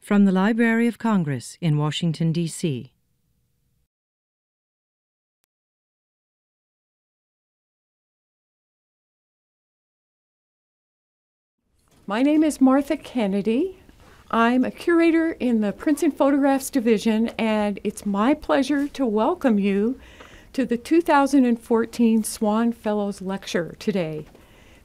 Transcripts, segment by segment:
From the Library of Congress in Washington, D.C. My name is Martha Kennedy. I'm a curator in the Prints and Photographs Division, and it's my pleasure to welcome you to the 2014 Swann Fellows Lecture today.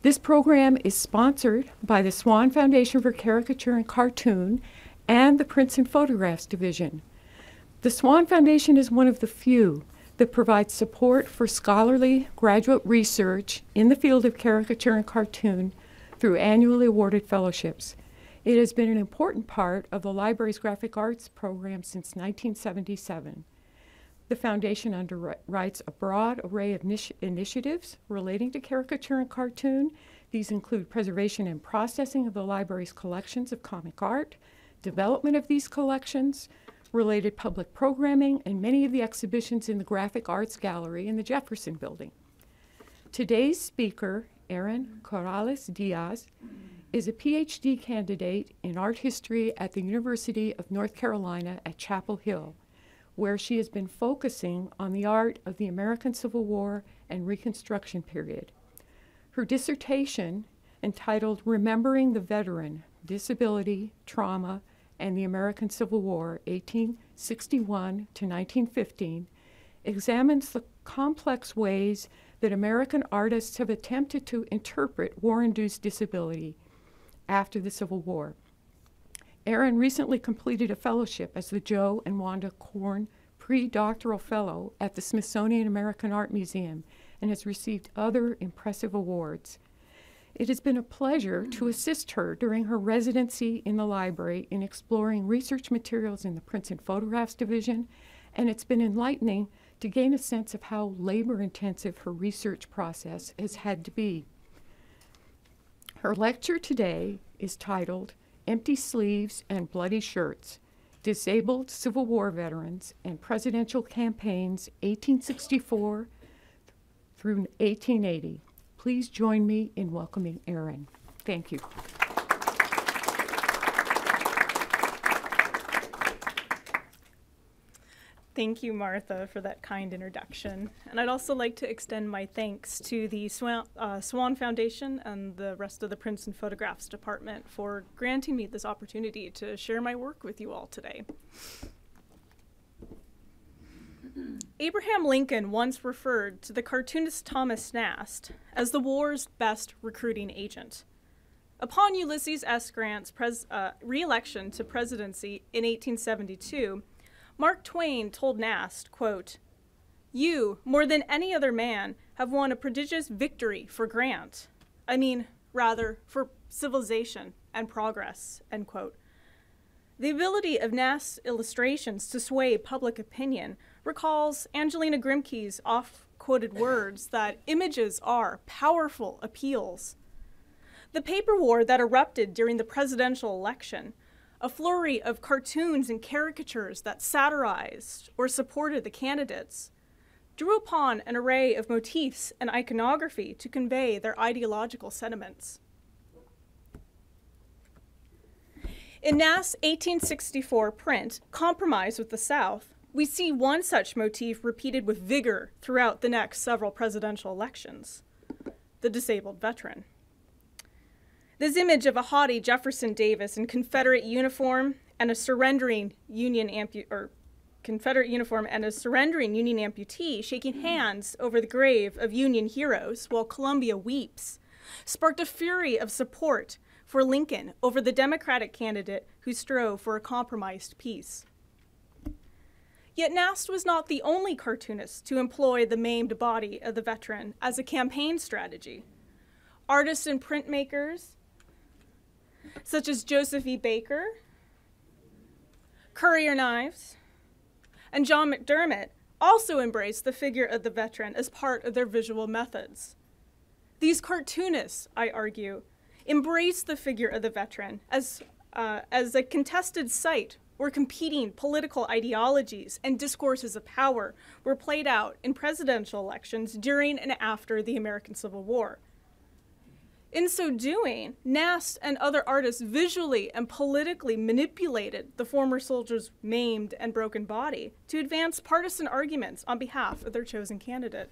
This program is sponsored by the Swann Foundation for Caricature and Cartoon and the Prints and Photographs Division. The Swann Foundation is one of the few that provides support for scholarly graduate research in the field of caricature and cartoon through annually awarded fellowships. It has been an important part of the library's graphic arts program since 1977. The foundation underwrites a broad array of initiatives relating to caricature and cartoon. These include preservation and processing of the library's collections of comic art, development of these collections, related public programming, and many of the exhibitions in the Graphic Arts Gallery in the Jefferson Building. Today's speaker, Erin Corrales-Diaz, is a PhD candidate in art history at the University of North Carolina at Chapel Hill, where she has been focusing on the art of the American Civil War and Reconstruction period. Her dissertation, entitled Remembering the Veteran, Disability, Trauma, and the American Civil War, 1861 to 1915, examines the complex ways that American artists have attempted to interpret war-induced disability after the Civil War. Erin recently completed a fellowship as the Joe and Wanda Korn Pre-Doctoral Fellow at the Smithsonian American Art Museum and has received other impressive awards. It has been a pleasure to assist her during her residency in the library in exploring research materials in the Prints and Photographs Division, and it's been enlightening to gain a sense of how labor-intensive her research process has had to be. Her lecture today is titled Empty Sleeves and Bloody Shirts, Disabled Civil War Veterans and Presidential Campaigns 1864 through 1880. Please join me in welcoming Erin. Thank you. Thank you, Martha, for that kind introduction. And I'd also like to extend my thanks to the Swann Foundation and the rest of the Prints and Photographs Department for granting me this opportunity to share my work with you all today. Abraham Lincoln once referred to the cartoonist Thomas Nast as the war's best recruiting agent. Upon Ulysses S. Grant's re-election to presidency in 1872, Mark Twain told Nast, quote, "You, more than any other man, have won a prodigious victory for Grant. I mean, rather, for civilization and progress," end quote. The ability of Nast's illustrations to sway public opinion recalls Angelina Grimke's oft-quoted words that images are powerful appeals. The paper war that erupted during the presidential election, a flurry of cartoons and caricatures that satirized or supported the candidates, drew upon an array of motifs and iconography to convey their ideological sentiments. In Nast's 1864 print, Compromise with the South, we see one such motif repeated with vigor throughout the next several presidential elections: the disabled veteran. This image of a haughty Jefferson Davis in Confederate uniform and a surrendering Union amputee shaking hands over the grave of Union heroes while Columbia weeps sparked a fury of support for Lincoln over the Democratic candidate who strove for a compromised peace. Yet Nast was not the only cartoonist to employ the maimed body of the veteran as a campaign strategy. Artists and printmakers, such as Joseph E. Baker, Currier Knives, and John McDermott, also embraced the figure of the veteran as part of their visual methods. These cartoonists, I argue, embraced the figure of the veteran as a contested site where competing political ideologies and discourses of power were played out in presidential elections during and after the American Civil War. In so doing, Nast and other artists visually and politically manipulated the former soldier's maimed and broken body to advance partisan arguments on behalf of their chosen candidate.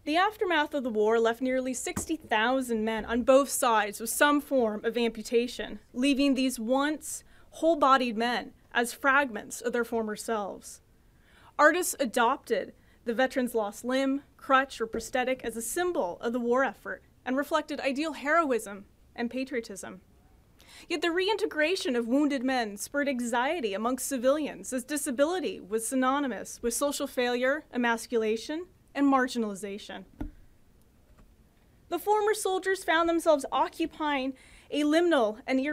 The aftermath of the war left nearly 60,000 men on both sides with some form of amputation, leaving these once whole-bodied men as fragments of their former selves. Artists adopted the veteran's lost limb, crutch, or prosthetic as a symbol of the war effort and reflected ideal heroism and patriotism. Yet the reintegration of wounded men spurred anxiety amongst civilians, as disability was synonymous with social failure, emasculation, and marginalization. The former soldiers found themselves occupying a liminal and a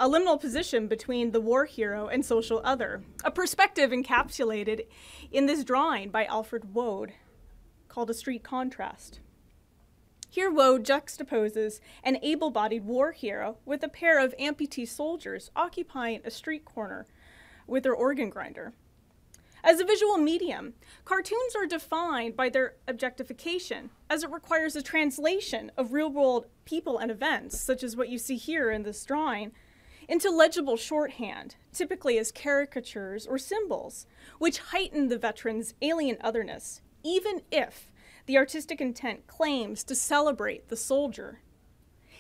liminal position between the war hero and social other, a perspective encapsulated in this drawing by Alfred Woad called A Street Contrast. Here Woad juxtaposes an able-bodied war hero with a pair of amputee soldiers occupying a street corner with their organ grinder. As a visual medium, cartoons are defined by their objectification, as it requires a translation of real-world people and events, such as what you see here in this drawing, into legible shorthand, typically as caricatures or symbols, which heighten the veteran's alien otherness, even if the artistic intent claims to celebrate the soldier.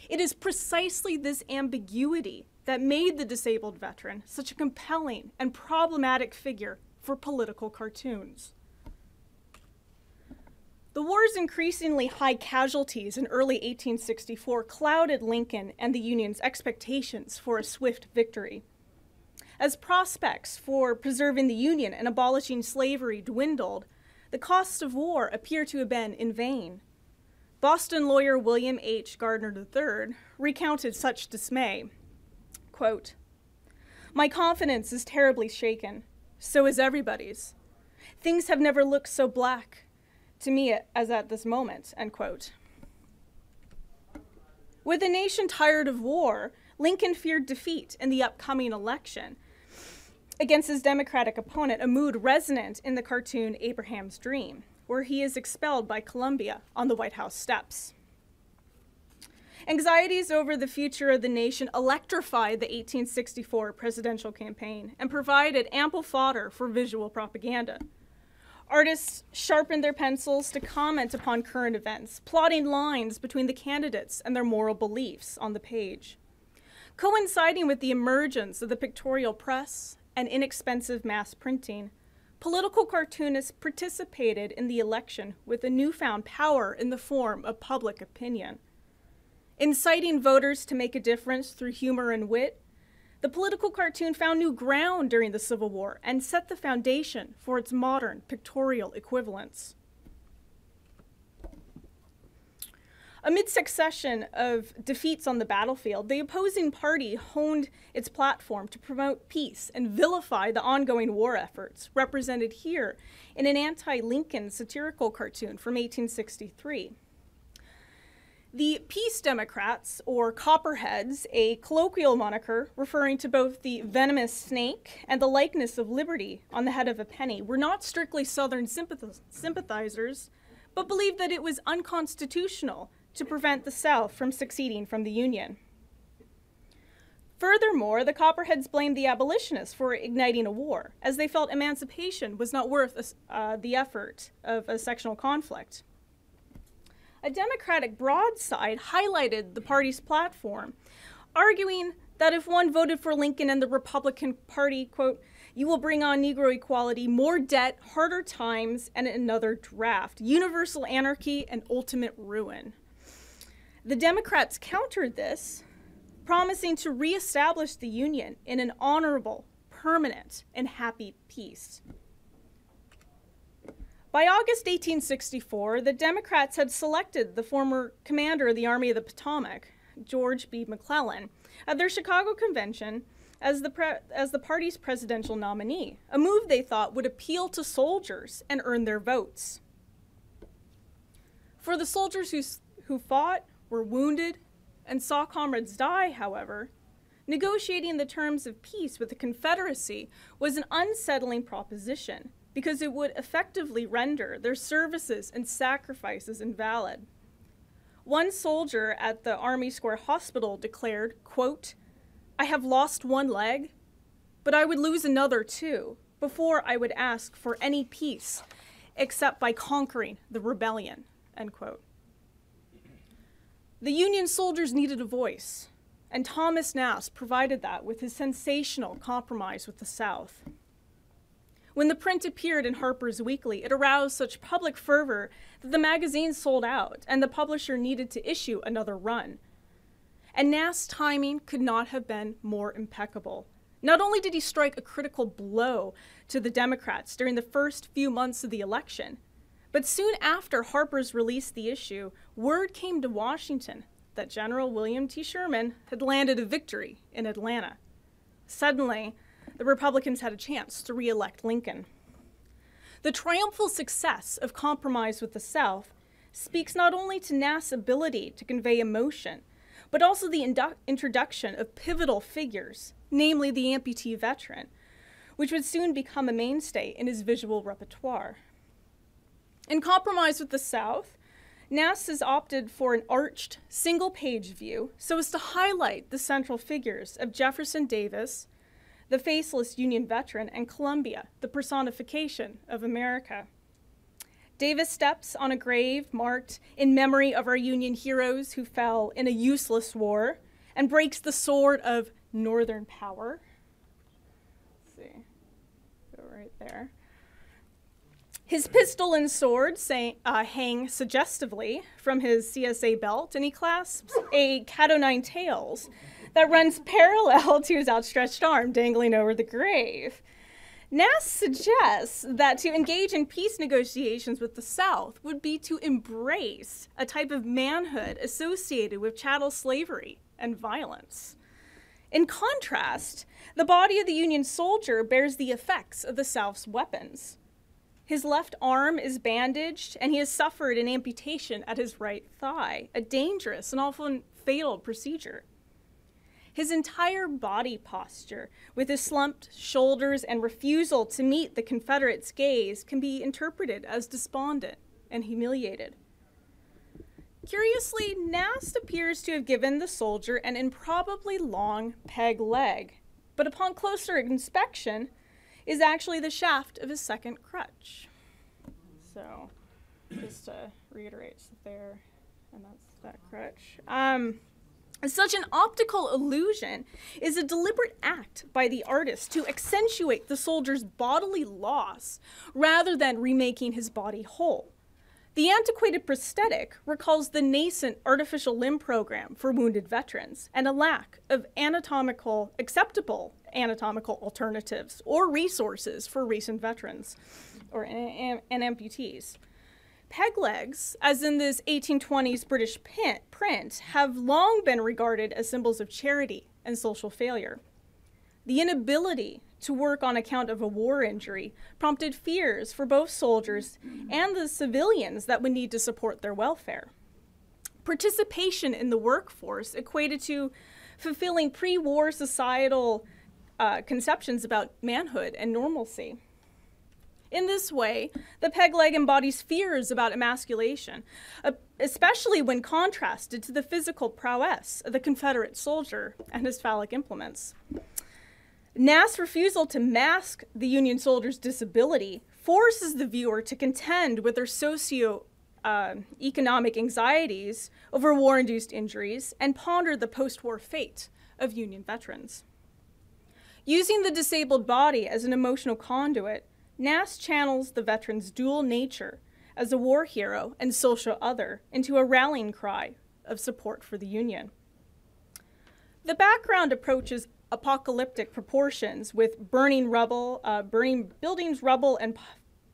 It is precisely this ambiguity that made the disabled veteran such a compelling and problematic figure for political cartoons. The war's increasingly high casualties in early 1864 clouded Lincoln and the Union's expectations for a swift victory. As prospects for preserving the Union and abolishing slavery dwindled, the costs of war appear to have been in vain. Boston lawyer William H. Gardner III recounted such dismay. Quote, "My confidence is terribly shaken. So is everybody's. Things have never looked so black to me as at this moment," end quote. With a nation tired of war, Lincoln feared defeat in the upcoming election against his Democratic opponent, a mood resonant in the cartoon Abraham's Dream, where he is expelled by Columbia on the White House steps. Anxieties over the future of the nation electrified the 1864 presidential campaign and provided ample fodder for visual propaganda. Artists sharpened their pencils to comment upon current events, plotting lines between the candidates and their moral beliefs on the page. Coinciding with the emergence of the pictorial press and inexpensive mass printing, political cartoonists participated in the election with a newfound power in the form of public opinion. Inciting voters to make a difference through humor and wit, the political cartoon found new ground during the Civil War and set the foundation for its modern pictorial equivalents. Amid succession of defeats on the battlefield, the opposing party honed its platform to promote peace and vilify the ongoing war efforts, represented here in an anti-Lincoln satirical cartoon from 1863. The Peace Democrats, or Copperheads, a colloquial moniker referring to both the venomous snake and the likeness of liberty on the head of a penny, were not strictly Southern sympathizers, but believed that it was unconstitutional to prevent the South from seceding from the Union. Furthermore, the Copperheads blamed the abolitionists for igniting a war, as they felt emancipation was not worth the effort of a sectional conflict. A Democratic broadside highlighted the party's platform, arguing that if one voted for Lincoln and the Republican Party, quote, "you will bring on Negro equality, more debt, harder times, and another draft, universal anarchy, and ultimate ruin." The Democrats countered this, promising to reestablish the Union in an honorable, permanent, and happy peace. By August 1864, the Democrats had selected the former commander of the Army of the Potomac, George B. McClellan, at their Chicago convention as the party's presidential nominee, a move they thought would appeal to soldiers and earn their votes. For the soldiers who fought, were wounded, and saw comrades die, however, negotiating the terms of peace with the Confederacy was an unsettling proposition, because it would effectively render their services and sacrifices invalid. One soldier at the Army Square Hospital declared, quote, "I have lost one leg, but I would lose another too before I would ask for any peace except by conquering the rebellion," end quote. The Union soldiers needed a voice, and Thomas Nast provided that with his sensational Compromise with the South. When the print appeared in Harper's Weekly, it aroused such public fervor that the magazine sold out and the publisher needed to issue another run. And Nast's timing could not have been more impeccable. Not only did he strike a critical blow to the Democrats during the first few months of the election, but soon after Harper's released the issue, word came to Washington that General William T. Sherman had landed a victory in Atlanta. Suddenly, the Republicans had a chance to re-elect Lincoln. The triumphal success of Compromise with the South speaks not only to Nast's ability to convey emotion, but also the introduction of pivotal figures, namely the amputee veteran, which would soon become a mainstay in his visual repertoire. In Compromise with the South, Nast has opted for an arched, single-page view so as to highlight the central figures of Jefferson Davis, the faceless Union veteran, and Columbia, the personification of America. Davis steps on a grave marked in memory of our Union heroes who fell in a useless war and breaks the sword of Northern power. Let's see, go right there. His pistol and sword hang suggestively from his CSA belt, and he clasps a cat-o'-nine tails that runs parallel to his outstretched arm dangling over the grave. Nast suggests that to engage in peace negotiations with the South would be to embrace a type of manhood associated with chattel slavery and violence. In contrast, the body of the Union soldier bears the effects of the South's weapons. His left arm is bandaged, and he has suffered an amputation at his right thigh, a dangerous and often fatal procedure. His entire body posture, with his slumped shoulders and refusal to meet the Confederates' gaze, can be interpreted as despondent and humiliated. Curiously, Nast appears to have given the soldier an improbably long peg leg, but upon closer inspection, is actually the shaft of his second crutch. So, just to reiterate, there, and that's that crutch. Such an optical illusion is a deliberate act by the artist to accentuate the soldier's bodily loss rather than remaking his body whole. The antiquated prosthetic recalls the nascent artificial limb program for wounded veterans and a lack of acceptable anatomical alternatives or resources for recent veterans and amputees. Peg legs, as in this 1820s British print, have long been regarded as symbols of charity and social failure. The inability to work on account of a war injury prompted fears for both soldiers and the civilians that would need to support their welfare. Participation in the workforce equated to fulfilling pre-war societal conceptions about manhood and normalcy. In this way, the peg leg embodies fears about emasculation, especially when contrasted to the physical prowess of the Confederate soldier and his phallic implements. Nast's refusal to mask the Union soldier's disability forces the viewer to contend with their socio-economic anxieties over war-induced injuries and ponder the post-war fate of Union veterans. Using the disabled body as an emotional conduit, Nast channels the veteran's dual nature as a war hero and social other into a rallying cry of support for the Union. The background approaches apocalyptic proportions with burning buildings, rubble, and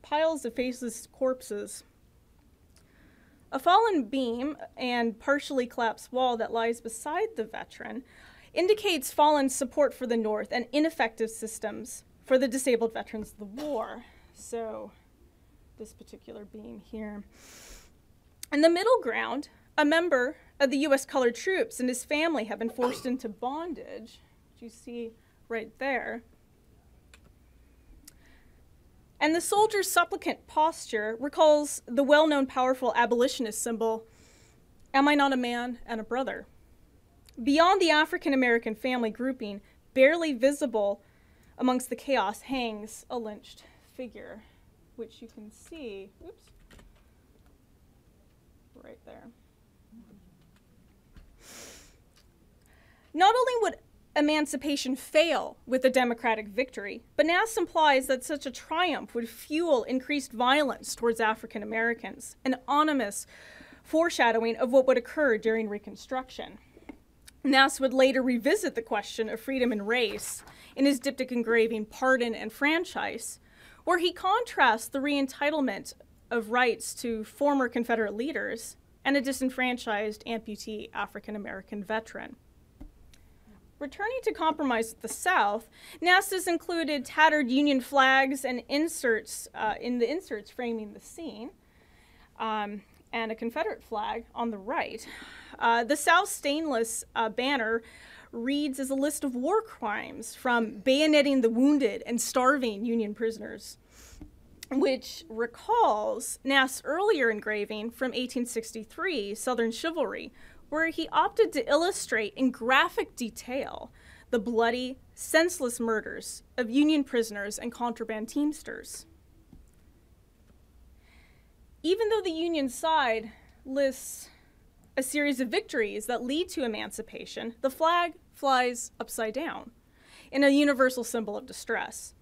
piles of faceless corpses. A fallen beam and partially collapsed wall that lies beside the veteran indicates fallen support for the North and ineffective systems for the disabled veterans of the war. So, this particular beam here. In the middle ground, a member of the U.S. colored troops and his family have been forced into bondage, which you see right there. And the soldier's supplicant posture recalls the well-known powerful abolitionist symbol, "Am I not a man and a brother?" Beyond the African-American family grouping, barely visible amongst the chaos, hangs a lynched figure, which you can see, oops, right there. Not only would emancipation fail with a Democratic victory, but Nass implies that such a triumph would fuel increased violence towards African Americans, an ominous foreshadowing of what would occur during Reconstruction. Nass would later revisit the question of freedom and race in his diptych engraving Pardon and Franchise, where he contrasts the re-entitlement of rights to former Confederate leaders and a disenfranchised amputee African American veteran. Returning to Compromise with the South, Nass has included tattered Union flags and inserts in the inserts framing the scene, and a Confederate flag on the right. The South stainless banner reads as a list of war crimes, from bayoneting the wounded and starving Union prisoners, which recalls Nass' earlier engraving from 1863, Southern Chivalry, where he opted to illustrate in graphic detail the bloody, senseless murders of Union prisoners and contraband teamsters. Even though the Union side lists a series of victories that lead to emancipation, the flag flies upside down in a universal symbol of distress.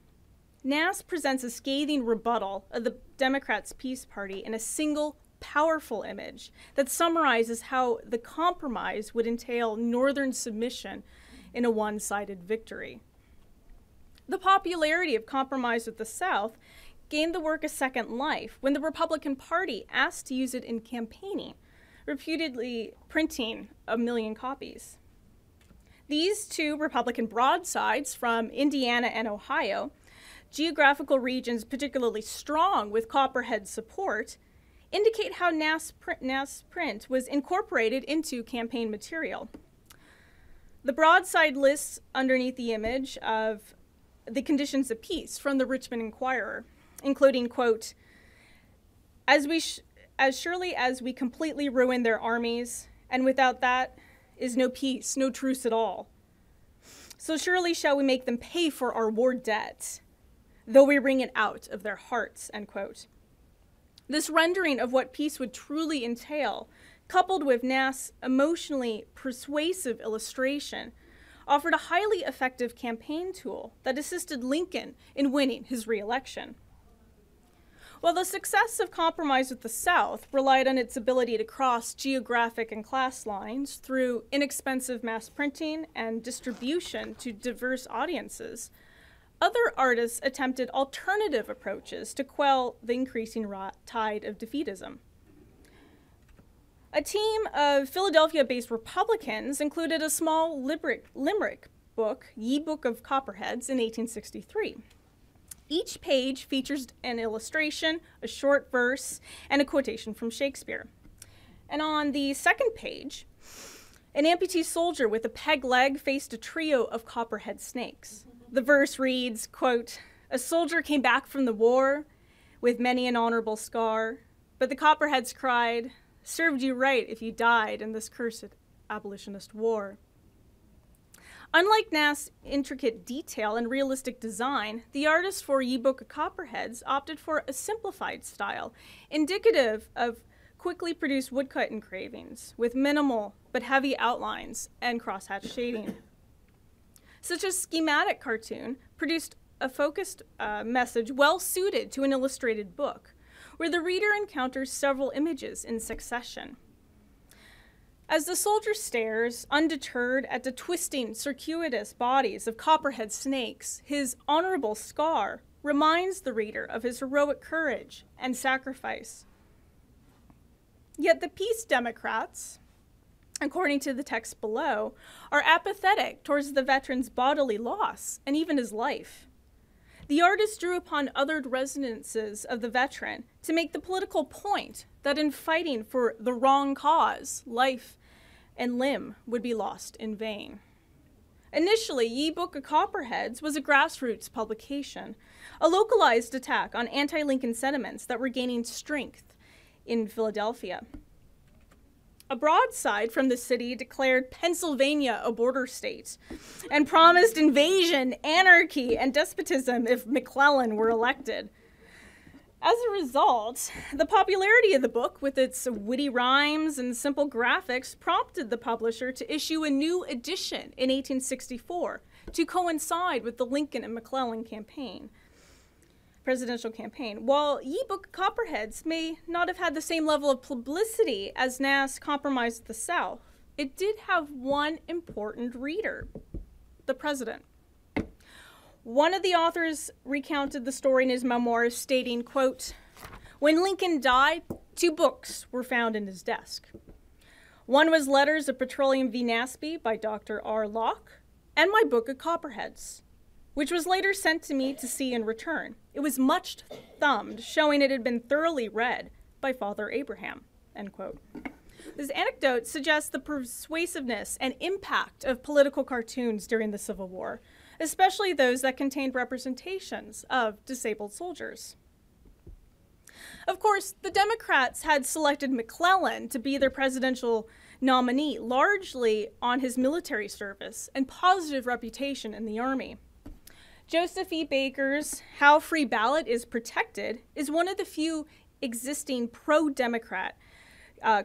Nass presents a scathing rebuttal of the Democrats' Peace Party in a single powerful image that summarizes how the compromise would entail Northern submission in a one-sided victory. The popularity of Compromise with the South gained the work a second life when the Republican Party asked to use it in campaigning, reputedly printing 1 million copies. These two Republican broadsides from Indiana and Ohio, geographical regions particularly strong with Copperhead support, indicate how Nass print was incorporated into campaign material. The broadside lists underneath the image of the conditions of peace from the Richmond Enquirer, including, quote, as surely as we completely ruin their armies, and without that is no peace, no truce at all. So surely shall we make them pay for our war debt, though we wring it out of their hearts, end quote. This rendering of what peace would truly entail, coupled with Nass' emotionally persuasive illustration, offered a highly effective campaign tool that assisted Lincoln in winning his re-election. While the success of Compromise with the South relied on its ability to cross geographic and class lines through inexpensive mass printing and distribution to diverse audiences, other artists attempted alternative approaches to quell the increasing tide of defeatism. A team of Philadelphia-based Republicans included a small limerick book, Ye Book of Copperheads, in 1863. Each page features an illustration, a short verse, and a quotation from Shakespeare. And on the second page, an amputee soldier with a peg leg faced a trio of copperhead snakes. The verse reads, quote, a soldier came back from the war with many an honorable scar, but the copperheads cried, served you right if you died in this cursed abolitionist war. Unlike Nass' intricate detail and realistic design, the artists for Ye Book of Copperheads opted for a simplified style, indicative of quickly produced woodcut engravings with minimal but heavy outlines and crosshatch shading. Such a schematic cartoon produced a focused message well suited to an illustrated book, where the reader encounters several images in succession. As the soldier stares, undeterred, at the twisting, circuitous bodies of copperhead snakes, his honorable scar reminds the reader of his heroic courage and sacrifice. Yet the peace Democrats, according to the text below, are apathetic towards the veteran's bodily loss and even his life. The artist drew upon othered resonances of the veteran to make the political point that in fighting for the wrong cause, life and limb would be lost in vain. Initially, Ye Book of Copperheads was a grassroots publication, a localized attack on anti-Lincoln sentiments that were gaining strength in Philadelphia. A broadside from the city declared Pennsylvania a border state and promised invasion, anarchy, and despotism if McClellan were elected. As a result, the popularity of the book, with its witty rhymes and simple graphics, prompted the publisher to issue a new edition in 1864 to coincide with the Lincoln and McClellan presidential campaign. While Ye Book of Copperheads may not have had the same level of publicity as Nass compromised the South, it did have one important reader: the president. One of the authors recounted the story in his memoirs, stating, quote, "When Lincoln died, 2 books were found in his desk. One was Letters of Petroleum v. Nasby by Dr. R. Locke, and my book of Copperheads, which was later sent to me to see in return. It was much thumbed, showing it had been thoroughly read by Father Abraham," end quote. This anecdote suggests the persuasiveness and impact of political cartoons during the Civil War, especially those that contained representations of disabled soldiers. Of course, the Democrats had selected McClellan to be their presidential nominee, largely on his military service and positive reputation in the Army. Joseph E. Baker's How Free Ballot is Protected is one of the few existing pro-Democrat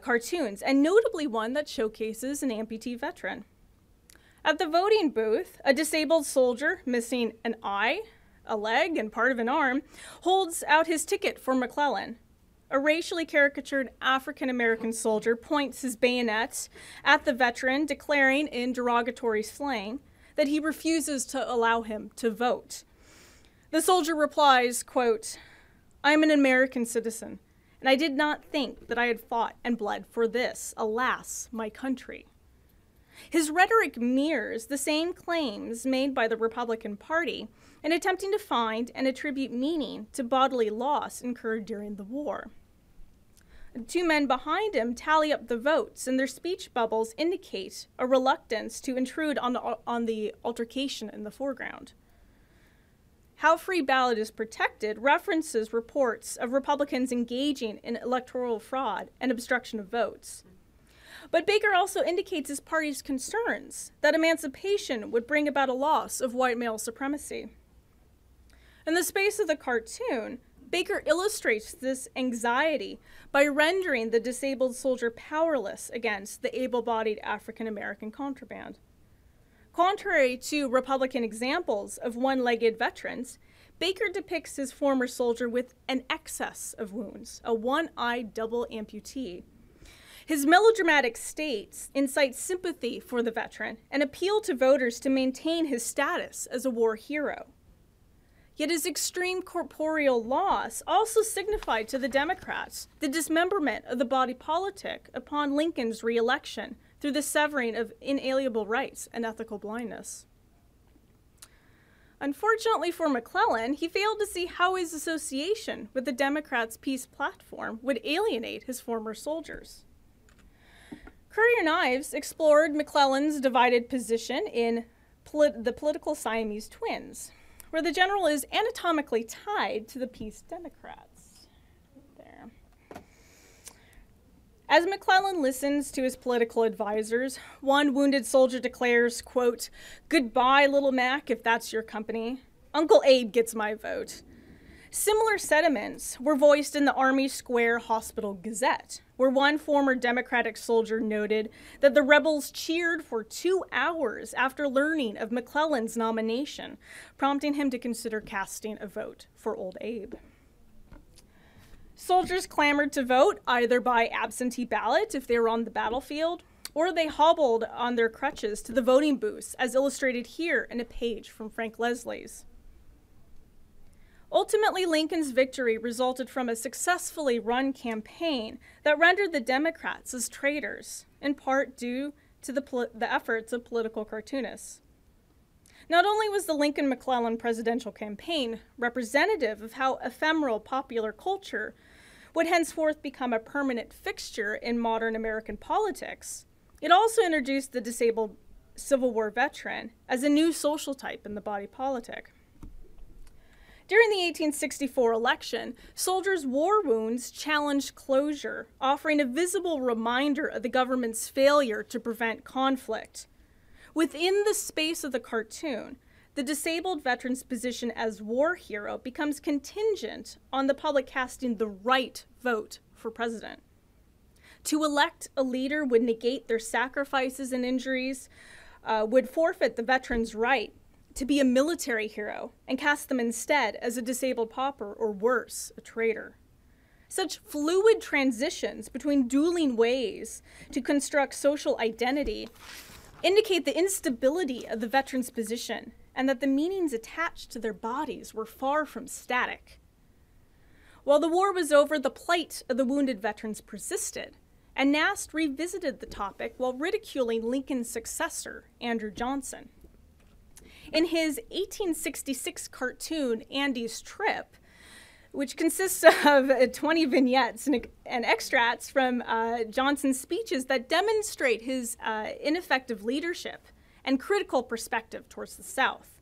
cartoons, and notably one that showcases an amputee veteran. At the voting booth, a disabled soldier missing an eye, a leg, and part of an arm holds out his ticket for McClellan. A racially caricatured African-American soldier points his bayonet at the veteran, declaring in derogatory slang that he refuses to allow him to vote. The soldier replies, quote, "I am an American citizen, and I did not think that I had fought and bled for this, alas, my country." His rhetoric mirrors the same claims made by the Republican Party in attempting to find and attribute meaning to bodily loss incurred during the war. The 2 men behind him tally up the votes, and their speech bubbles indicate a reluctance to intrude on the altercation in the foreground. How Free Ballot is Protected references reports of Republicans engaging in electoral fraud and obstruction of votes. But Baker also indicates his party's concerns that emancipation would bring about a loss of white male supremacy. In the space of the cartoon, Baker illustrates this anxiety by rendering the disabled soldier powerless against the able-bodied African-American contraband. Contrary to Republican examples of one-legged veterans, Baker depicts his former soldier with an excess of wounds, a one-eyed double amputee. His melodramatic states incite sympathy for the veteran and appeal to voters to maintain his status as a war hero. Yet his extreme corporeal loss also signified to the Democrats the dismemberment of the body politic upon Lincoln's re-election through the severing of inalienable rights and ethical blindness. Unfortunately for McClellan, he failed to see how his association with the Democrats' peace platform would alienate his former soldiers. Currier and Ives explored McClellan's divided position in The Political Siamese Twins, where the general is anatomically tied to the peace Democrats. There. As McClellan listens to his political advisors, one wounded soldier declares, quote, "Goodbye, little Mac, if that's your company. Uncle Abe gets my vote." Similar sentiments were voiced in the Army Square Hospital Gazette, where one former Democratic soldier noted that the rebels cheered for 2 hours after learning of McClellan's nomination, prompting him to consider casting a vote for Old Abe. Soldiers clamored to vote either by absentee ballot if they were on the battlefield, or they hobbled on their crutches to the voting booths, as illustrated here in a page from Frank Leslie's. Ultimately, Lincoln's victory resulted from a successfully run campaign that rendered the Democrats as traitors, in part due to the efforts of political cartoonists. Not only was the Lincoln-McClellan presidential campaign representative of how ephemeral popular culture would henceforth become a permanent fixture in modern American politics, it also introduced the disabled Civil War veteran as a new social type in the body politic. During the 1864 election, soldiers' war wounds challenged closure, offering a visible reminder of the government's failure to prevent conflict. Within the space of the cartoon, the disabled veteran's position as war hero becomes contingent on the public casting the right vote for president. To elect a leader would negate their sacrifices and injuries, would forfeit the veteran's right to be a military hero and cast them instead as a disabled pauper or worse, a traitor. Such fluid transitions between dueling ways to construct social identity indicate the instability of the veteran's position and that the meanings attached to their bodies were far from static. While the war was over, the plight of the wounded veterans persisted, and Nast revisited the topic while ridiculing Lincoln's successor, Andrew Johnson. In his 1866 cartoon, Andy's Trip, which consists of 20 vignettes and extracts from Johnson's speeches that demonstrate his ineffective leadership and critical perspective towards the South.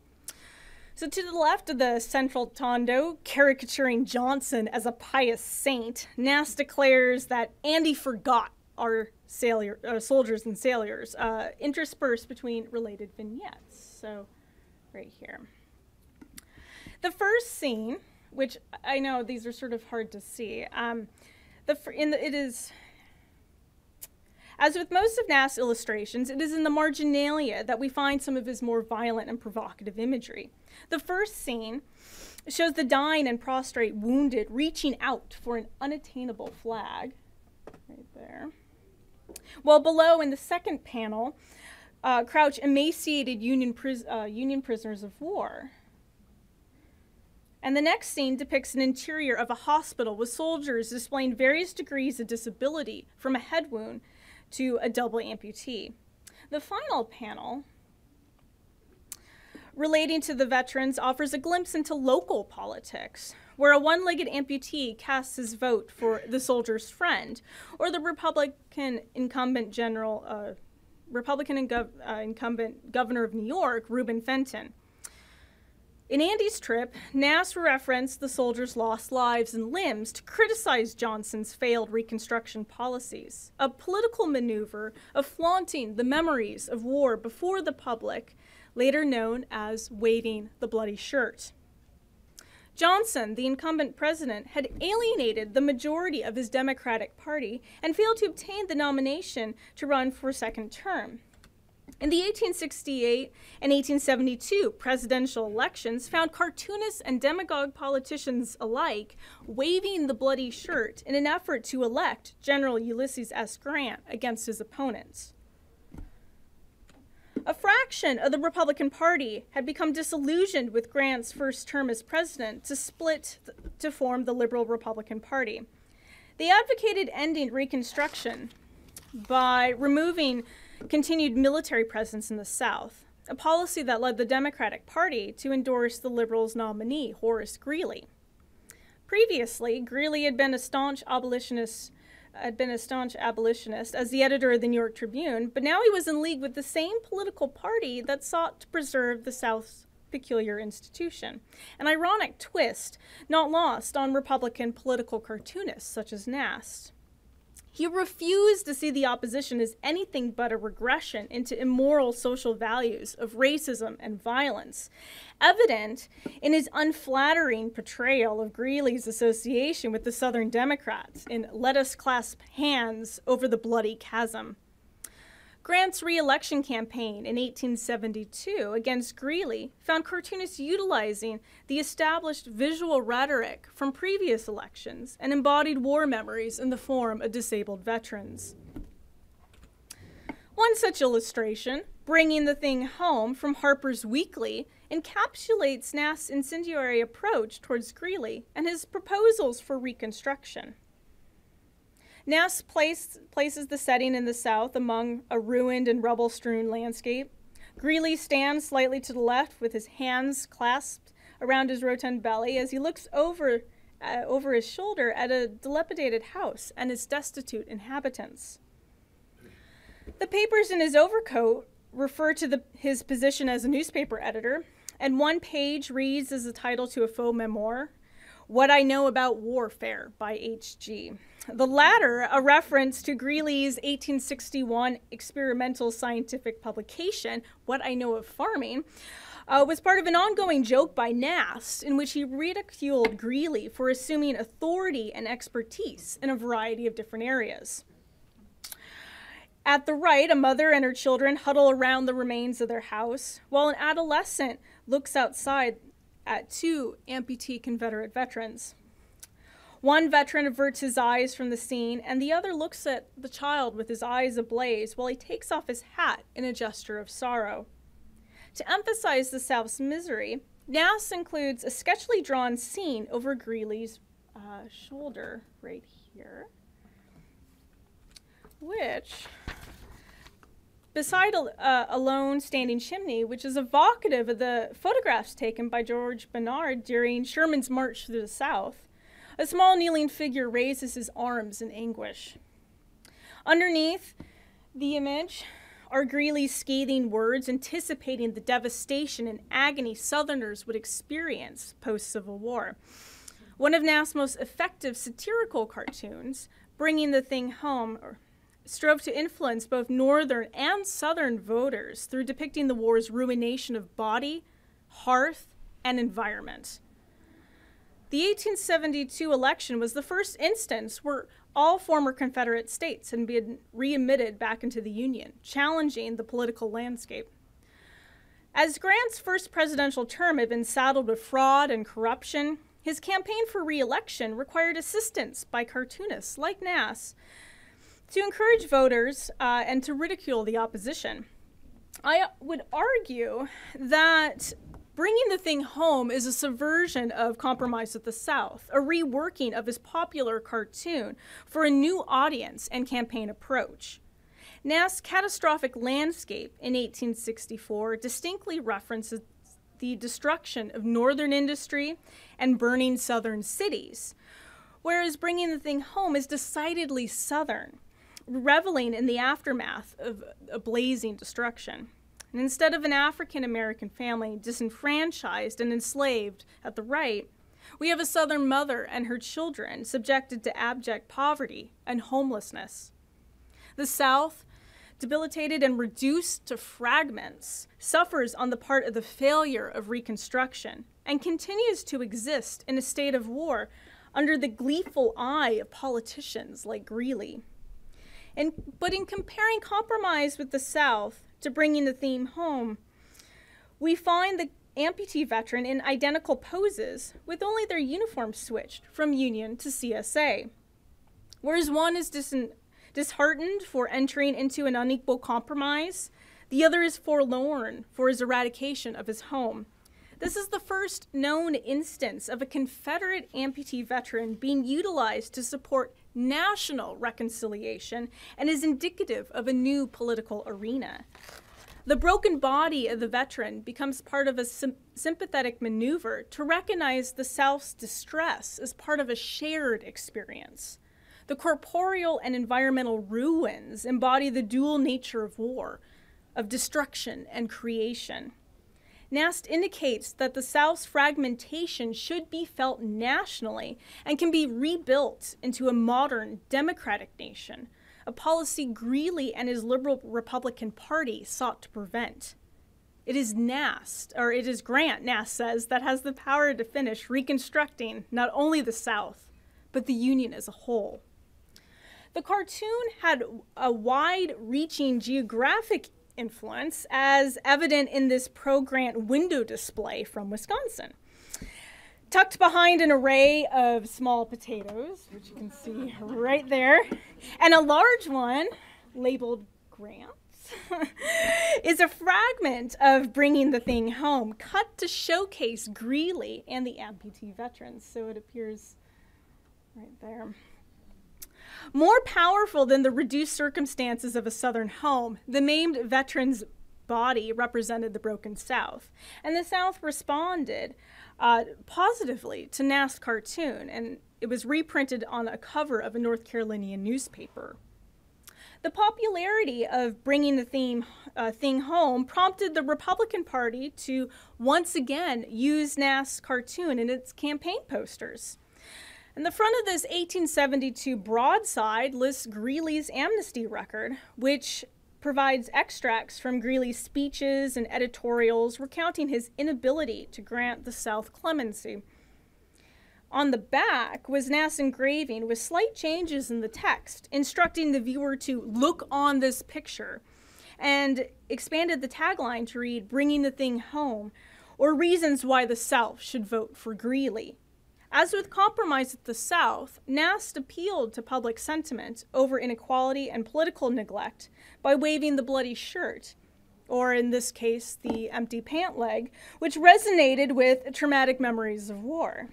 So to the left of the central tondo, caricaturing Johnson as a pious saint, Nast declares that Andy forgot our soldiers and sailors, interspersed between related vignettes. So right here. The first scene, which I know these are sort of hard to see, it is, as with most of Nast's illustrations, it is in the marginalia that we find some of his more violent and provocative imagery. The first scene shows the dying and prostrate wounded reaching out for an unattainable flag, right there. While below in the second panel, crouch emaciated Union prisoners of war. And the next scene depicts an interior of a hospital with soldiers displaying various degrees of disability, from a head wound to a double amputee. The final panel, relating to the veterans, offers a glimpse into local politics, where a one-legged amputee casts his vote for the soldier's friend, or the Republican incumbent governor of New York, Reuben Fenton. In Andy's Trip, Nast referenced the soldiers' lost lives and limbs to criticize Johnson's failed Reconstruction policies, a political maneuver of flaunting the memories of war before the public, later known as waving the bloody shirt. Johnson, the incumbent president, had alienated the majority of his Democratic Party and failed to obtain the nomination to run for a second term. In the 1868 and 1872 presidential elections found cartoonists and demagogue politicians alike waving the bloody shirt in an effort to elect General Ulysses S. Grant against his opponents. A fraction of the Republican Party had become disillusioned with Grant's first term as president to split to form the Liberal Republican Party. They advocated ending Reconstruction by removing continued military presence in the South, a policy that led the Democratic Party to endorse the Liberals' nominee, Horace Greeley. Previously, Greeley had been a staunch abolitionist as the editor of the New York Tribune, but now he was in league with the same political party that sought to preserve the South's peculiar institution. An ironic twist not lost on Republican political cartoonists such as Nast. He refused to see the opposition as anything but a regression into immoral social values of racism and violence, evident in his unflattering portrayal of Greeley's association with the Southern Democrats in Let Us Clasp Hands Over the Bloody Chasm. Grant's re-election campaign in 1872 against Greeley found cartoonists utilizing the established visual rhetoric from previous elections and embodied war memories in the form of disabled veterans. One such illustration, Bringing the Thing Home from Harper's Weekly, encapsulates Nast's incendiary approach towards Greeley and his proposals for Reconstruction. Nast places the setting in the South among a ruined and rubble-strewn landscape. Greeley stands slightly to the left with his hands clasped around his rotund belly as he looks over his shoulder at a dilapidated house and its destitute inhabitants. The papers in his overcoat refer to his position as a newspaper editor, and one page reads as a title to a faux memoir, What I Know About Warfare by H.G. The latter, a reference to Greeley's 1861 experimental scientific publication, What I Know of Farming, was part of an ongoing joke by Nast in which he ridiculed Greeley for assuming authority and expertise in a variety of different areas. At the right, a mother and her children huddle around the remains of their house, while an adolescent looks outside at two amputee Confederate veterans. One veteran averts his eyes from the scene, and the other looks at the child with his eyes ablaze while he takes off his hat in a gesture of sorrow. To emphasize the South's misery, Nast includes a sketchily drawn scene over Greeley's shoulder right here, which, beside a lone standing chimney, which is evocative of the photographs taken by George Bernard during Sherman's march through the South, a small kneeling figure raises his arms in anguish. Underneath the image are Greeley's scathing words anticipating the devastation and agony Southerners would experience post-Civil War. One of Nast's most effective satirical cartoons, Bringing the Thing Home, strove to influence both Northern and Southern voters through depicting the war's ruination of body, hearth, and environment. The 1872 election was the first instance where all former Confederate states had been readmitted back into the Union, challenging the political landscape. As Grant's first presidential term had been saddled with fraud and corruption, his campaign for re-election required assistance by cartoonists like Nast to encourage voters and to ridicule the opposition. I would argue that Bringing the Thing Home is a subversion of Compromise with the South, a reworking of his popular cartoon for a new audience and campaign approach. Nast's catastrophic landscape in 1864 distinctly references the destruction of Northern industry and burning Southern cities, whereas Bringing the Thing Home is decidedly Southern, reveling in the aftermath of a blazing destruction. And instead of an African-American family disenfranchised and enslaved at the right, we have a Southern mother and her children subjected to abject poverty and homelessness. The South, debilitated and reduced to fragments, suffers on the part of the failure of Reconstruction and continues to exist in a state of war under the gleeful eye of politicians like Greeley. But in comparing Compromise with the South to Bringing the Theme Home, we find the amputee veteran in identical poses with only their uniform switched from Union to CSA. Whereas one is disheartened for entering into an unequal compromise, the other is forlorn for his eradication of his home. This is the first known instance of a Confederate amputee veteran being utilized to support national reconciliation and is indicative of a new political arena. The broken body of the veteran becomes part of a sympathetic maneuver to recognize the South's distress as part of a shared experience. The corporeal and environmental ruins embody the dual nature of war, of destruction and creation. Nast indicates that the South's fragmentation should be felt nationally and can be rebuilt into a modern democratic nation, a policy Greeley and his liberal Republican Party sought to prevent. It is Grant, Nast says, that has the power to finish reconstructing not only the South, but the Union as a whole. The cartoon had a wide-reaching geographic influence, as evident in this pro-Grant window display from Wisconsin. Tucked behind an array of small potatoes, which you can see right there, and a large one labeled Grant, is a fragment of Bringing the Thing Home, cut to showcase Greeley and the amputee veterans. So it appears right there. More powerful than the reduced circumstances of a Southern home, the maimed veteran's body represented the broken South. And the South responded positively to Nast's cartoon, and it was reprinted on a cover of a North Carolinian newspaper. The popularity of bringing the thing home prompted the Republican Party to once again use Nast's cartoon in its campaign posters. And the front of this 1872 broadside lists Greeley's amnesty record, which provides extracts from Greeley's speeches and editorials recounting his inability to grant the South clemency. On the back was Nast's engraving with slight changes in the text, instructing the viewer to look on this picture, and expanded the tagline to read, "Bringing the thing home," or reasons why the South should vote for Greeley. As with Compromise at the South, Nast appealed to public sentiment over inequality and political neglect by waving the bloody shirt, or in this case, the empty pant leg, which resonated with traumatic memories of war.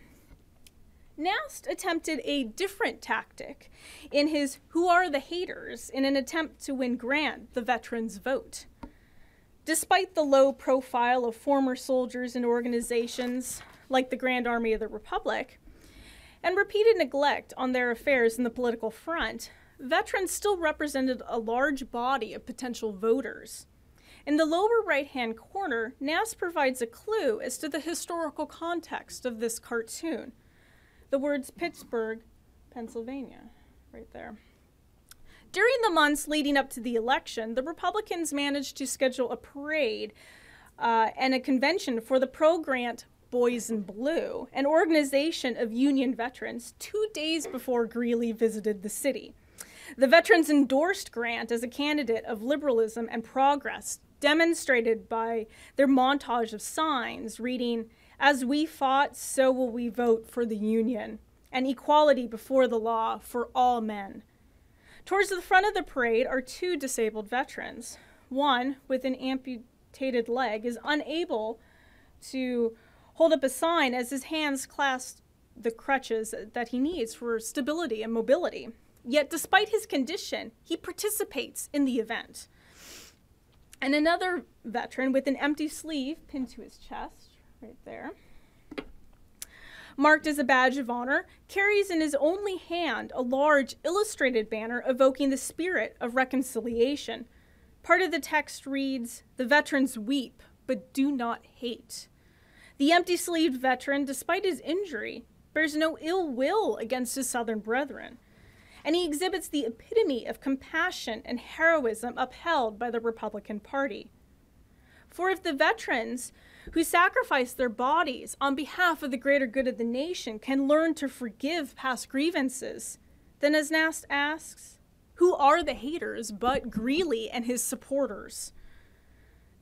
Nast attempted a different tactic in his Who Are the Haters in an attempt to win Grant the veterans' vote. Despite the low profile of former soldiers and organizations like the Grand Army of the Republic, and repeated neglect on their affairs in the political front, veterans still represented a large body of potential voters. In the lower right-hand corner, Nast provides a clue as to the historical context of this cartoon. The words Pittsburgh, Pennsylvania, right there. During the months leading up to the election, the Republicans managed to schedule a parade and a convention for the pro-Grant Boys in Blue, an organization of Union veterans, 2 days before Greeley visited the city. The veterans endorsed Grant as a candidate of liberalism and progress, demonstrated by their montage of signs reading, "As we fought, so will we vote for the Union, and equality before the law for all men." Towards the front of the parade are 2 disabled veterans. One, with an amputated leg, is unable to hold up a sign as his hands clasp the crutches that he needs for stability and mobility. Yet, despite his condition, he participates in the event. And another veteran with an empty sleeve pinned to his chest, right there, marked as a badge of honor, carries in his only hand a large illustrated banner evoking the spirit of reconciliation. Part of the text reads, "The veterans weep, but do not hate." The empty-sleeved veteran, despite his injury, bears no ill will against his Southern brethren, and he exhibits the epitome of compassion and heroism upheld by the Republican Party. For if the veterans who sacrificed their bodies on behalf of the greater good of the nation can learn to forgive past grievances, then, as Nast asks, who are the haters but Greeley and his supporters?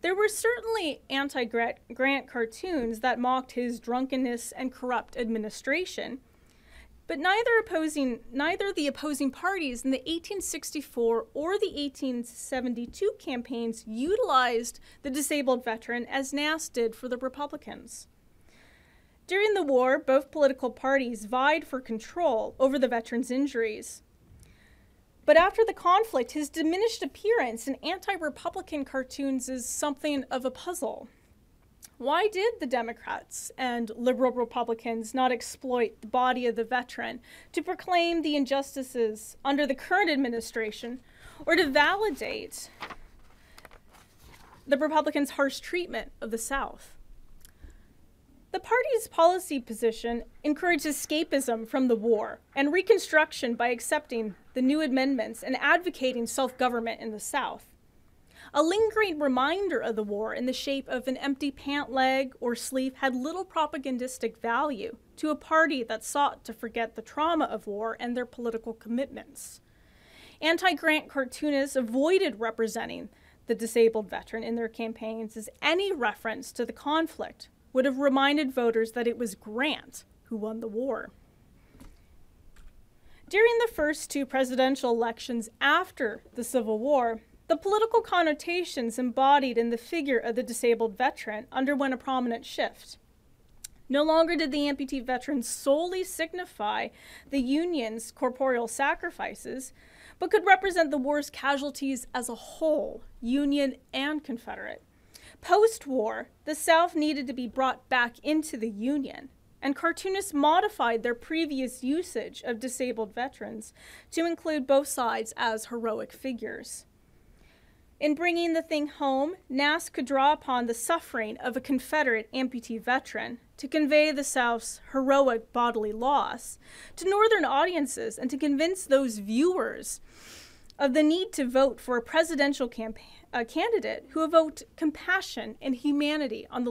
There were certainly anti-Grant cartoons that mocked his drunkenness and corrupt administration, but neither the opposing parties in the 1864 or the 1872 campaigns utilized the disabled veteran as Nast did for the Republicans. During the war, both political parties vied for control over the veteran's injuries. But after the conflict, his diminished appearance in anti-Republican cartoons is something of a puzzle. Why did the Democrats and liberal Republicans not exploit the body of the veteran to proclaim the injustices under the current administration or to validate the Republicans' harsh treatment of the South? The party's policy position encouraged escapism from the war and Reconstruction by accepting the new amendments and advocating self-government in the South. A lingering reminder of the war in the shape of an empty pant leg or sleeve had little propagandistic value to a party that sought to forget the trauma of war and their political commitments. Anti-Grant cartoonists avoided representing the disabled veteran in their campaigns, as any reference to the conflict would have reminded voters that it was Grant who won the war. During the first 2 presidential elections after the Civil War, the political connotations embodied in the figure of the disabled veteran underwent a prominent shift. No longer did the amputee veteran solely signify the Union's corporeal sacrifices, but could represent the war's casualties as a whole, Union and Confederate. Post-war, the South needed to be brought back into the Union, and cartoonists modified their previous usage of disabled veterans to include both sides as heroic figures. In bringing the thing home, Nast could draw upon the suffering of a Confederate amputee veteran to convey the South's heroic bodily loss to Northern audiences and to convince those viewers of the need to vote for a presidential candidate who evoked compassion and humanity on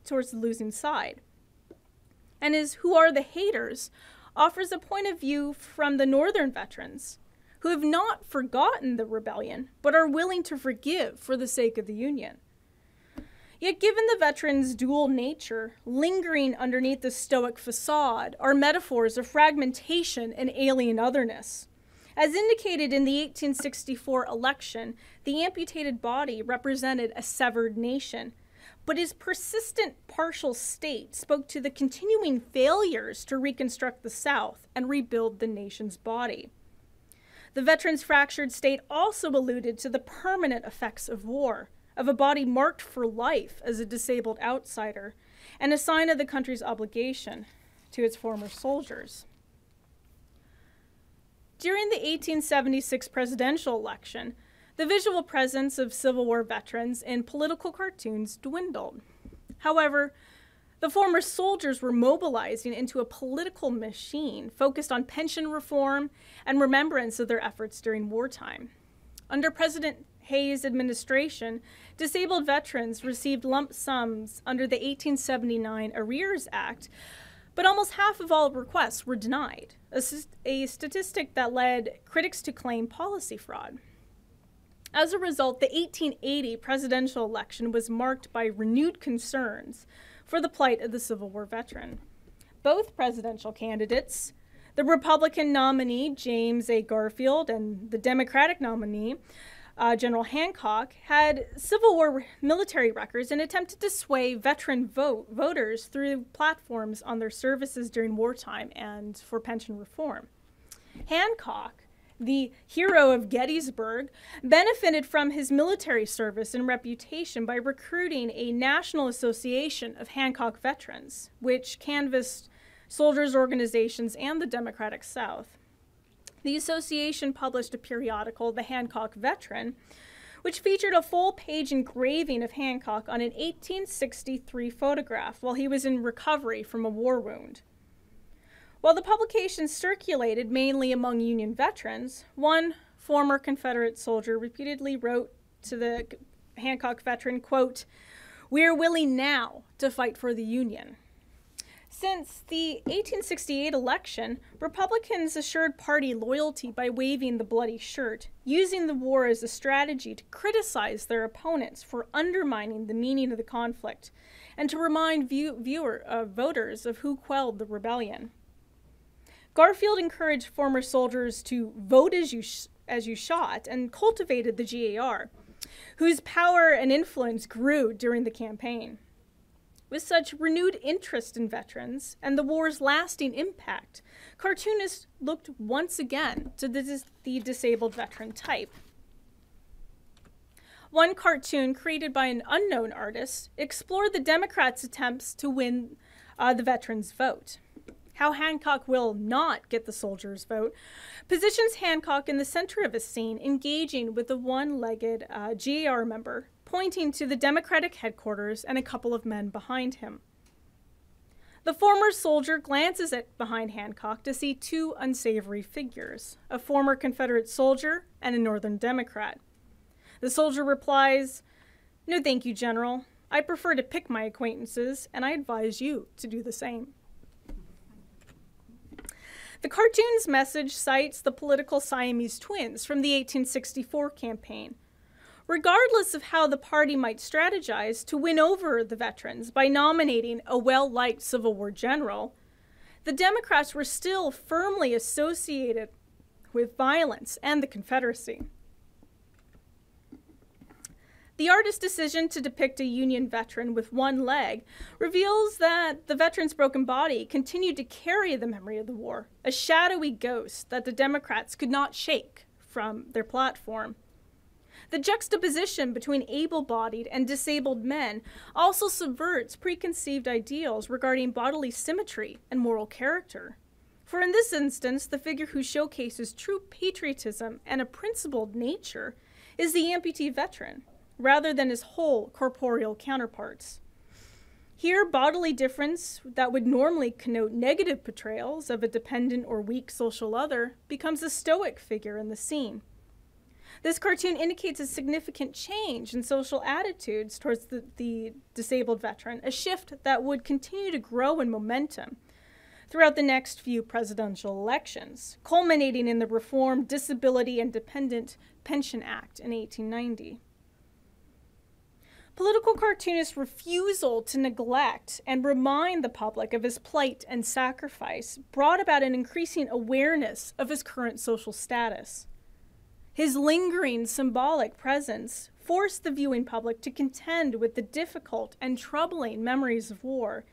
towards the losing side. And his Who Are the Haters offers a point of view from the Northern veterans who have not forgotten the rebellion, but are willing to forgive for the sake of the Union. Yet given the veterans' dual nature, lingering underneath the stoic facade are metaphors of fragmentation and alien otherness. As indicated in the 1864 election, the amputated body represented a severed nation, but his persistent partial state spoke to the continuing failures to reconstruct the South and rebuild the nation's body. The veteran's fractured state also alluded to the permanent effects of war, of a body marked for life as a disabled outsider, and a sign of the country's obligation to its former soldiers. During the 1876 presidential election, the visual presence of Civil War veterans in political cartoons dwindled. However, the former soldiers were mobilizing into a political machine focused on pension reform and remembrance of their efforts during wartime. Under President Hayes' administration, disabled veterans received lump sums under the 1879 Arrears Act, but almost half of all requests were denied, a statistic that led critics to claim policy fraud. As a result, the 1880 presidential election was marked by renewed concerns for the plight of the Civil War veteran. Both presidential candidates, the Republican nominee, James A. Garfield, and the Democratic nominee, General Hancock, had Civil War military records and attempted to sway veteran voters through platforms on their services during wartime and for pension reform. Hancock, the hero of Gettysburg, benefited from his military service and reputation by recruiting a National Association of Hancock Veterans, which canvassed soldiers' organizations and the Democratic South. The association published a periodical, The Hancock Veteran, which featured a full-page engraving of Hancock on an 1863 photograph while he was in recovery from a war wound. While the publication circulated mainly among Union veterans, one former Confederate soldier repeatedly wrote to the Hancock veteran, quote, "We are willing now to fight for the Union." Since the 1868 election, Republicans assured party loyalty by waving the bloody shirt, using the war as a strategy to criticize their opponents for undermining the meaning of the conflict, and to remind voters of who quelled the rebellion. Garfield encouraged former soldiers to vote as you shot and cultivated the GAR, whose power and influence grew during the campaign. With such renewed interest in veterans and the war's lasting impact, cartoonists looked once again to the disabled veteran type. One cartoon created by an unknown artist explored the Democrats' attempts to win the veterans' vote. How Hancock will not get the soldiers' vote positions Hancock in the center of a scene, engaging with a one-legged GAR member, pointing to the Democratic headquarters and a couple of men behind him. The former soldier glances behind Hancock to see two unsavory figures, a former Confederate soldier and a Northern Democrat. The soldier replies, "No, thank you, General. I prefer to pick my acquaintances, and I advise you to do the same." The cartoon's message cites the political Siamese twins from the 1864 campaign. Regardless of how the party might strategize to win over the veterans by nominating a well-liked Civil War general, the Democrats were still firmly associated with violence and the Confederacy. The artist's decision to depict a Union veteran with one leg reveals that the veteran's broken body continued to carry the memory of the war, a shadowy ghost that the Democrats could not shake from their platform. The juxtaposition between able-bodied and disabled men also subverts preconceived ideals regarding bodily symmetry and moral character. For in this instance, the figure who showcases true patriotism and a principled nature is the amputee veteran, rather than his whole corporeal counterparts. Here, bodily difference that would normally connote negative portrayals of a dependent or weak social other becomes a stoic figure in the scene. This cartoon indicates a significant change in social attitudes towards the disabled veteran, a shift that would continue to grow in momentum throughout the next few presidential elections, culminating in the Reformed Disability and Dependent Pension Act in 1890. Political cartoonist's refusal to neglect and remind the public of his plight and sacrifice brought about an increasing awareness of his current social status. His lingering symbolic presence forced the viewing public to contend with the difficult and troubling memories of war,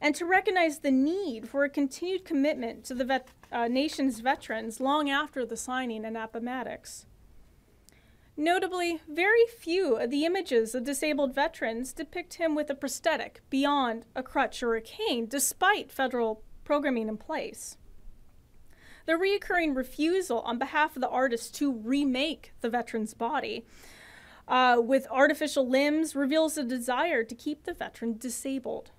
and to recognize the need for a continued commitment to the nation's veterans long after the signing in Appomattox. Notably, very few of the images of disabled veterans depict him with a prosthetic beyond a crutch or a cane, despite federal programming in place. The recurring refusal on behalf of the artist to remake the veteran's body with artificial limbs reveals a desire to keep the veteran disabled.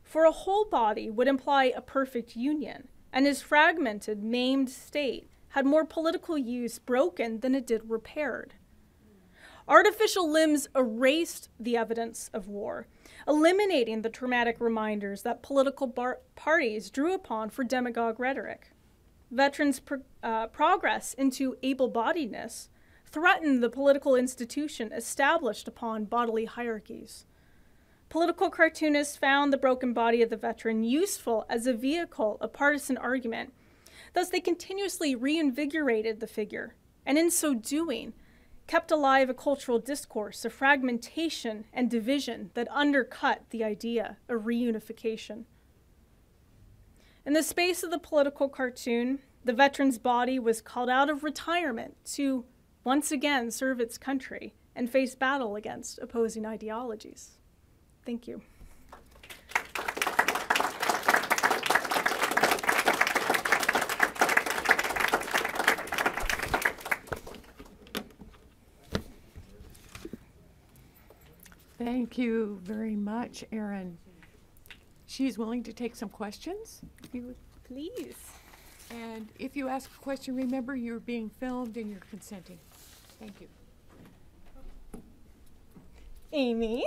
For a whole body would imply a perfect union, and his fragmented, maimed state had more political use broken than it did repaired. Artificial limbs erased the evidence of war, eliminating the traumatic reminders that political parties drew upon for demagogue rhetoric. Veterans' progress into able-bodiedness threatened the political institution established upon bodily hierarchies. Political cartoonists found the broken body of the veteran useful as a vehicle of partisan argument. Thus, they continuously reinvigorated the figure, and in so doing, kept alive a cultural discourse of fragmentation and division that undercut the idea of reunification. In the space of the political cartoon, the veteran's body was called out of retirement to once again serve its country and face battle against opposing ideologies. Thank you. Thank you very much, Erin. She's willing to take some questions. If you would, Please. and if you ask a question, remember you're being filmed and you're consenting. Thank you. Amy.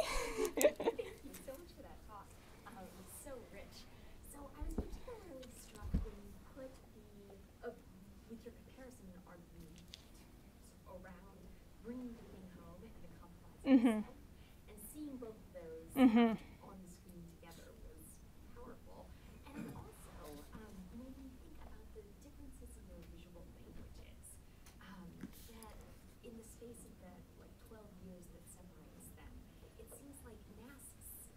Thank you so much for that talk. It was so rich. So I was particularly struck when you put with your comparison argument around bringing the thing home and the compromise itself, and seeing both of those on the screen together was powerful. And it also made me think about the differences in their visual languages, that in the space of the 12 years that separates them, it seems like Nask's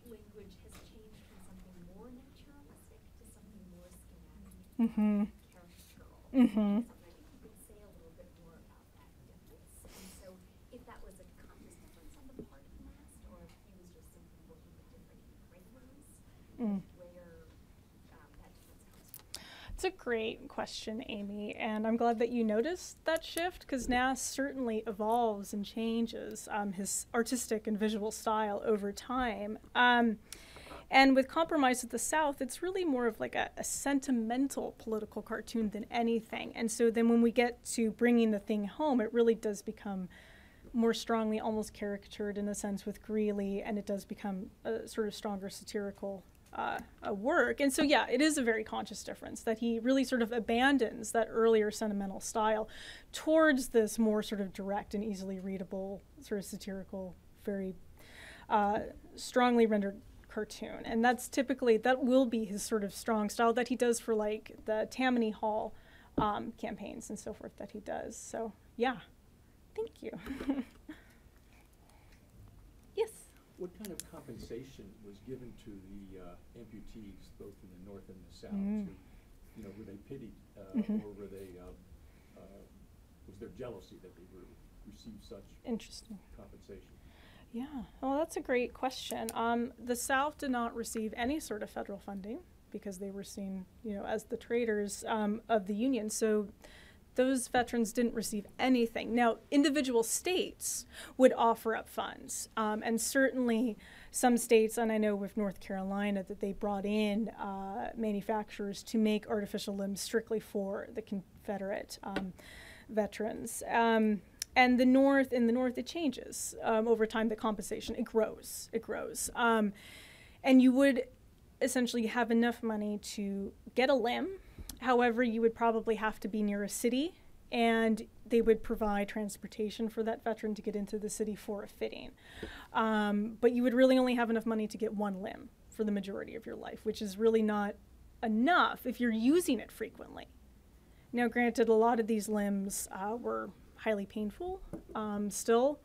language has changed from something more naturalistic to something more schematic, characteral. So I think you could say a little bit more about that difference. And so if that was a conscious difference on the part of Nask, or if he was just simply working with different frameworks, where that difference comes from. It's a great question, Amy, and I'm glad that you noticed that shift, because Nask certainly evolves and changes his artistic and visual style over time. And with Compromise with the South, it's really more of like a sentimental political cartoon than anything. And so then when we get to bringing the thing home, it really does become more strongly almost caricatured in a sense with Greeley, and it does become a sort of stronger satirical work. And so, yeah, it is a very conscious difference that he really sort of abandons that earlier sentimental style towards this more sort of direct and easily readable, sort of satirical, very strongly rendered cartoon. And that's typically, that will be his sort of strong style that he does for like the Tammany Hall campaigns and so forth that he does. So, yeah, thank you. Yes? What kind of compensation was given to the amputees, both in the North and the South? Were they pitied, or were they, was there jealousy that they grew? receive such Interesting. compensation? Yeah, well, that's a great question. The South did not receive any sort of federal funding because they were seen, as the traitors of the Union. So those veterans didn't receive anything. Now, individual states would offer up funds, and certainly some states, and I know with North Carolina, that they brought in manufacturers to make artificial limbs strictly for the Confederate veterans. And in the North, it changes over time. The compensation, it grows. And you would essentially have enough money to get a limb. However, you would probably have to be near a city, and they would provide transportation for that veteran to get into the city for a fitting. But you would really only have enough money to get one limb for the majority of your life, which is really not enough if you're using it frequently. Now, granted, a lot of these limbs were highly painful still,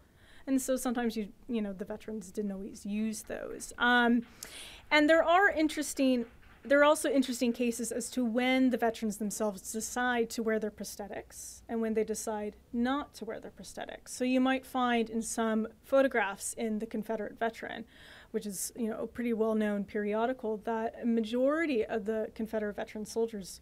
and so sometimes the veterans didn't always use those. And there are also interesting cases as to when the veterans themselves decide to wear their prosthetics and when they decide not to wear their prosthetics. So you might find in some photographs in the Confederate Veteran, which is a pretty well-known periodical, that a majority of the Confederate veteran soldiers,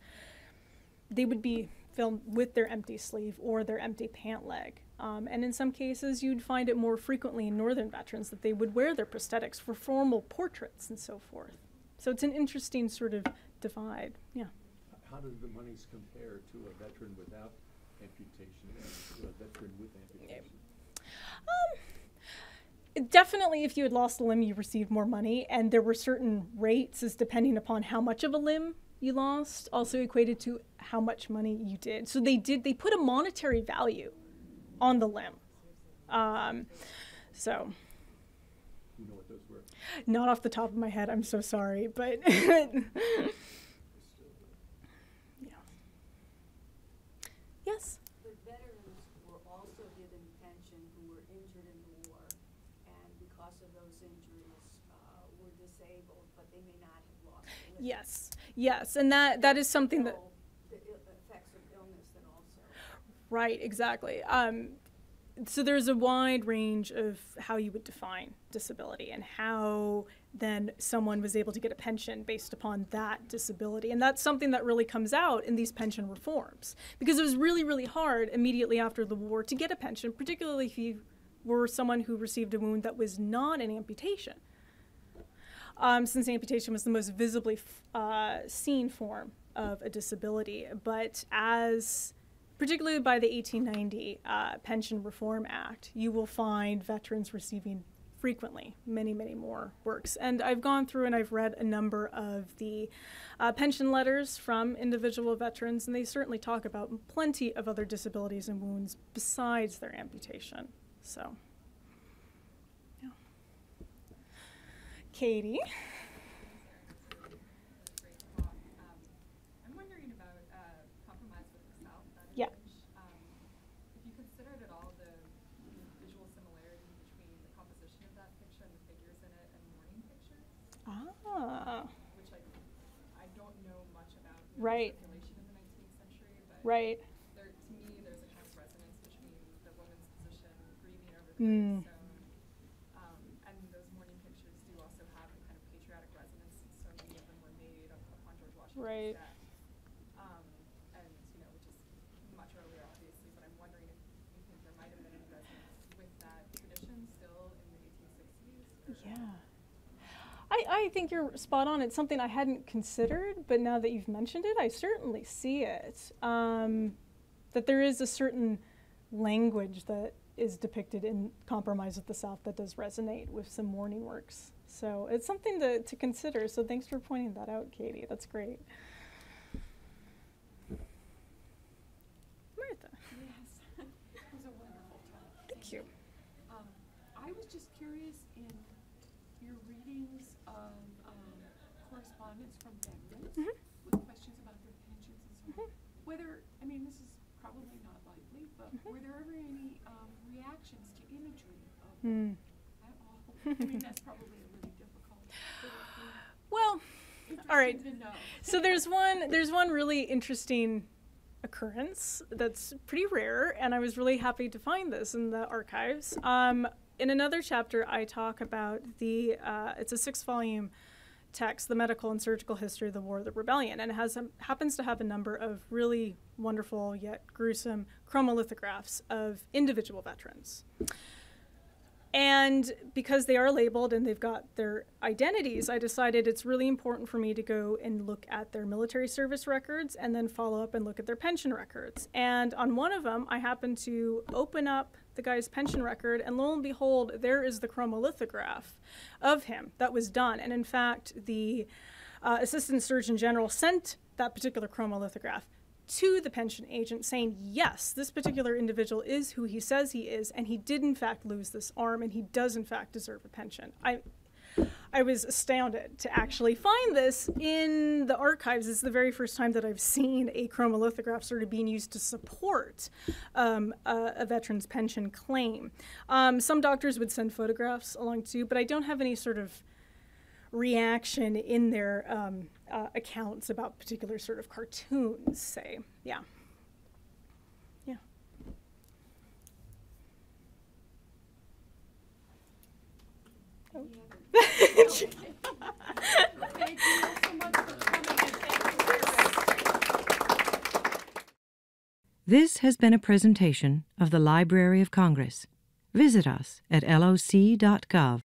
they would be filmed with their empty sleeve or their empty pant leg. And in some cases, you'd find it more frequently in Northern veterans that they would wear their prosthetics for formal portraits and so forth. So it's an interesting sort of divide, yeah. How do the monies compare to a veteran without amputation and to a veteran with amputation? Definitely, if you had lost a limb, you received more money, and there were certain rates as depending upon how much of a limb you lost, also equated to how much money you did. So they put a monetary value on the limb. So. You know what those were? Not off the top of my head, I'm so sorry, but yeah. Yes? The veterans were also given pension who were injured in the war, and because of those injuries were disabled, but they may not have lost a limb. Yes, and that is something that. The effects of illness then also. Right, exactly. So there's a wide range of how you would define disability and how then someone was able to get a pension based upon that disability. And that's something that really comes out in these pension reforms, because it was really, really hard immediately after the war to get a pension, particularly if you were someone who received a wound that was not an amputation. Since amputation was the most visibly seen form of a disability. But particularly by the 1890 Pension Reform Act, you will find veterans receiving frequently many, many more works. And I've gone through and I've read a number of the pension letters from individual veterans, and they certainly talk about plenty of other disabilities and wounds besides their amputation. So, yeah. Katie? Yeah. If you considered at all the visual similarity between the composition of that picture and the figures in it and mourning pictures, which I don't know much about right. circulation in the 19th century, but right. To me there's a kind of resonance between the woman's position grieving over the stone, and those mourning pictures do also have a kind of patriotic resonance, since so many of them were made upon George Washington's death. I think you're spot on. It's something I hadn't considered, but now that you've mentioned it, I certainly see it. That there is a certain language that is depicted in Compromise with the South that does resonate with some mourning works. So it's something to consider. So thanks for pointing that out, Katie. That's great. Martha. Yes, it was a wonderful talk. Thank you. I was just curious in your readings of correspondence from veterans with questions about their pensions and so on, whether, this is probably not likely, but were there ever any reactions to imagery of them at all? That's probably a really difficult thing. Well, all right. To know. So there's one really interesting occurrence that's pretty rare, and I was really happy to find this in the archives. In another chapter, I talk about it's a 6-volume text, The Medical and Surgical History of the War of the Rebellion, and it happens to have a number of really wonderful yet gruesome chromolithographs of individual veterans. And because they are labeled and they've got their identities, I decided it's really important for me to go and look at their military service records and then follow up and look at their pension records. And on one of them, I happened to open up the guy's pension record, and lo and behold, there is the chromolithograph of him that was done. And in fact, the Assistant Surgeon General sent that particular chromolithograph to the pension agent saying, yes, this particular individual is who he says he is, and he did in fact lose this arm, and he does in fact deserve a pension. I was astounded to actually find this in the archives. It's the very first time that I've seen a chromolithograph sort of being used to support a veteran's pension claim. Some doctors would send photographs along too, but I don't have any sort of reaction in their accounts about particular sort of cartoons, say. Yeah. Yeah. Oh. Thank you so much for coming. This has been a presentation of the Library of Congress. Visit us at loc.gov.